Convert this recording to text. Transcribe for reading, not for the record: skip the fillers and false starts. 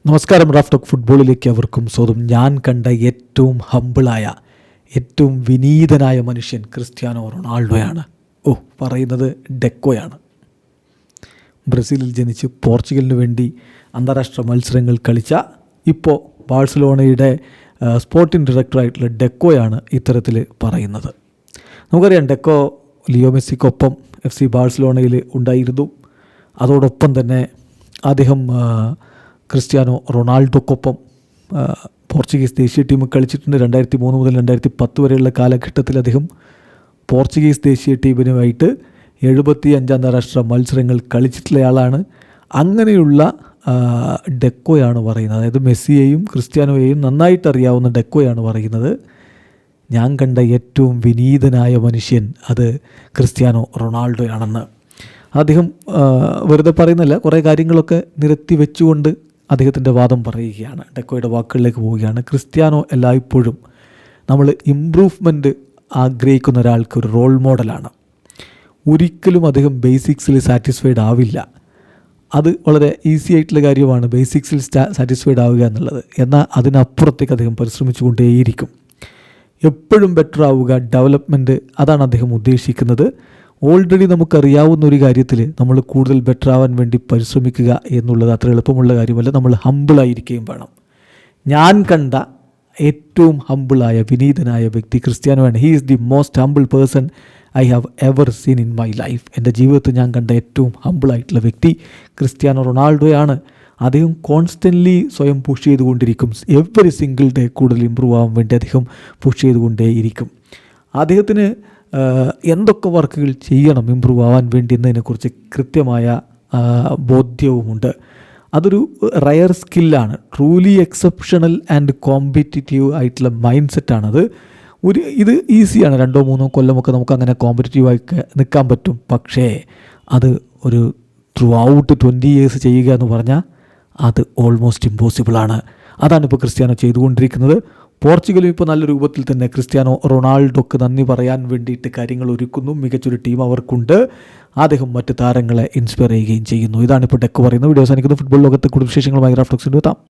നമസ്കാരം. Raf talk ഫുട്ബോളിലേക്ക് അവർക്കും സ്വന്തം. ഞാൻ കണ്ട ഏറ്റവും ഹമ്പിളായ, ഏറ്റവും വിനീതനായ മനുഷ്യൻ ക്രിസ്ത്യാനോ റൊണാൾഡോയാണ്. പറയുന്നത് ഡെക്കോയാണ്. ബ്രസീലിൽ ജനിച്ച് പോർച്ചുഗലിന് വേണ്ടി അന്താരാഷ്ട്ര മത്സരങ്ങൾ കളിച്ച, ഇപ്പോൾ ബാഴ്സലോണയുടെ സ്പോർട്ടിംഗ് ഡയറക്ടറായിട്ടുള്ള ഡെക്കോയാണ് ഇത്തരത്തിൽ പറയുന്നത്. നമുക്കറിയാം, ഡെക്കോ ലിയോ മെസ്സിക്കൊപ്പം FC ബാഴ്സലോണയിൽ ഉണ്ടായിരുന്നു. അതോടൊപ്പം തന്നെ അദ്ദേഹം ക്രിസ്ത്യാനോ റൊണാൾഡോക്കൊപ്പം പോർച്ചുഗീസ് ദേശീയ ടീം കളിച്ചിട്ടുണ്ട്. 2003 മുതൽ 2010 വരെയുള്ള കാലഘട്ടത്തിൽ അദ്ദേഹം പോർച്ചുഗീസ് ദേശീയ ടീമിനുമായിട്ട് 75 അന്താരാഷ്ട്ര മത്സരങ്ങൾ കളിച്ചിട്ടുള്ളയാളാണ്. അങ്ങനെയുള്ള ഡെക്കോയാണ് പറയുന്നത്, അതായത് മെസ്സിയെയും ക്രിസ്ത്യാനോയെയും നന്നായിട്ട് അറിയാവുന്ന ഡെക്കോയാണ് പറയുന്നത്, ഞാൻ കണ്ട ഏറ്റവും വിനീതനായ മനുഷ്യൻ അത് ക്രിസ്ത്യാനോ റൊണാൾഡോയാണെന്ന്. അദ്ദേഹം വെറുതെ പറയുന്നില്ല, കുറേ കാര്യങ്ങളൊക്കെ നിരത്തി വെച്ചുകൊണ്ട് അദ്ദേഹത്തിൻ്റെ വാദം പറയുകയാണ്. ഡെക്കോയുടെ വാക്കുകളിലേക്ക് പോവുകയാണ്. ക്രിസ്ത്യാനോ എല്ലായ്പ്പോഴും നമ്മൾ ഇമ്പ്രൂവ്മെൻറ്റ് ആഗ്രഹിക്കുന്ന ഒരാൾക്ക് ഒരു റോൾ മോഡലാണ്. ഒരിക്കലും അദ്ദേഹം ബേസിക്സിൽ സാറ്റിസ്ഫൈഡ് ആവില്ല. അത് വളരെ ഈസി ആയിട്ടുള്ള കാര്യമാണ്, ബേസിക്സിൽ സാറ്റിസ്ഫൈഡ് ആവുക എന്നുള്ളത്. എന്നാൽ അതിനപ്പുറത്തേക്ക് അദ്ദേഹം പരിശ്രമിച്ചുകൊണ്ടേയിരിക്കും. എപ്പോഴും ബെറ്റർ ആവുക, ഡെവലപ്മെൻറ്റ്, അതാണ് അദ്ദേഹം ഉദ്ദേശിക്കുന്നത്. ഓൾറെഡി നമുക്കറിയാവുന്ന ഒരു കാര്യത്തിൽ നമ്മൾ കൂടുതൽ ബെറ്റർ ആവാൻ വേണ്ടി പരിശ്രമിക്കുക എന്നുള്ളത് അത്ര എളുപ്പമുള്ള കാര്യമല്ല. നമ്മൾ ഹമ്പിളായിരിക്കുകയും വേണം. ഞാൻ കണ്ട ഏറ്റവും ഹമ്പിളായ, വിനീതനായ വ്യക്തി ക്രിസ്ത്യാനോയാണ്. He is the most humble person I have ever seen in my life. എൻ്റെ ജീവിതത്തിൽ ഞാൻ കണ്ട ഏറ്റവും ഹമ്പിളായിട്ടുള്ള വ്യക്തി ക്രിസ്ത്യാനോ റൊണാൾഡോയാണ്. അദ്ദേഹം കോൺസ്റ്റൻ്റ്ലി സ്വയം പുഷ് ചെയ്തുകൊണ്ടിരിക്കും. എവറി സിംഗിൾ ഡേ കൂടുതൽ ഇമ്പ്രൂവ് ആവാൻ വേണ്ടി അദ്ദേഹം പുഷ് ചെയ്തുകൊണ്ടേയിരിക്കും. അദ്ദേഹത്തിന് എന്തൊക്കെ വർക്കുകൾ ചെയ്യണം ഇമ്പ്രൂവ് ആവാൻ വേണ്ടി എന്നതിനെക്കുറിച്ച് കൃത്യമായ ബോധ്യവുമുണ്ട്. അതൊരു റയർ സ്കില്ലാണ്. ട്രൂലി എക്സെപ്ഷണൽ ആൻഡ് കോമ്പറ്റിറ്റീവ് ആയിട്ടുള്ള മൈൻഡ് സെറ്റാണത്. ഇത് ഈസിയാണ്, 2-3 കൊല്ലമൊക്കെ നമുക്ക് അങ്ങനെ കോമ്പറ്റിറ്റീവായി നിൽക്കാൻ പറ്റും. പക്ഷേ അത് ഒരു ത്രൂ ഔട്ട് 20 years ചെയ്യുക എന്ന് പറഞ്ഞാൽ അത് ഓൾമോസ്റ്റ് ഇമ്പോസിബിളാണ്. അതാണിപ്പോൾ ക്രിസ്ത്യാനോ ചെയ്തുകൊണ്ടിരിക്കുന്നത്. പോർച്ചുഗലും ഇപ്പോൾ നല്ല രൂപത്തിൽ തന്നെ ക്രിസ്ത്യാനോ റൊണാൾഡോക്ക് നന്ദി പറയാൻ വേണ്ടിയിട്ട് കാര്യങ്ങൾ ഒരുക്കുന്നു. മികച്ചൊരു ടീം അവർക്കുണ്ട്. അദ്ദേഹം മറ്റ് താരങ്ങളെ ഇൻസ്പയർ ചെയ്യുകയും ചെയ്യുന്നു. ഇതാണിപ്പോൾ ഡെക്കോ പറയുന്നത്. വീഡിയോ അവസാനിക്കുന്നു. ഫുട്ബോൾ ലോകത്തെ കൂടുതൽ വിശേഷങ്ങളുമായി റാഫ് ടോക്സിൽ എത്താം.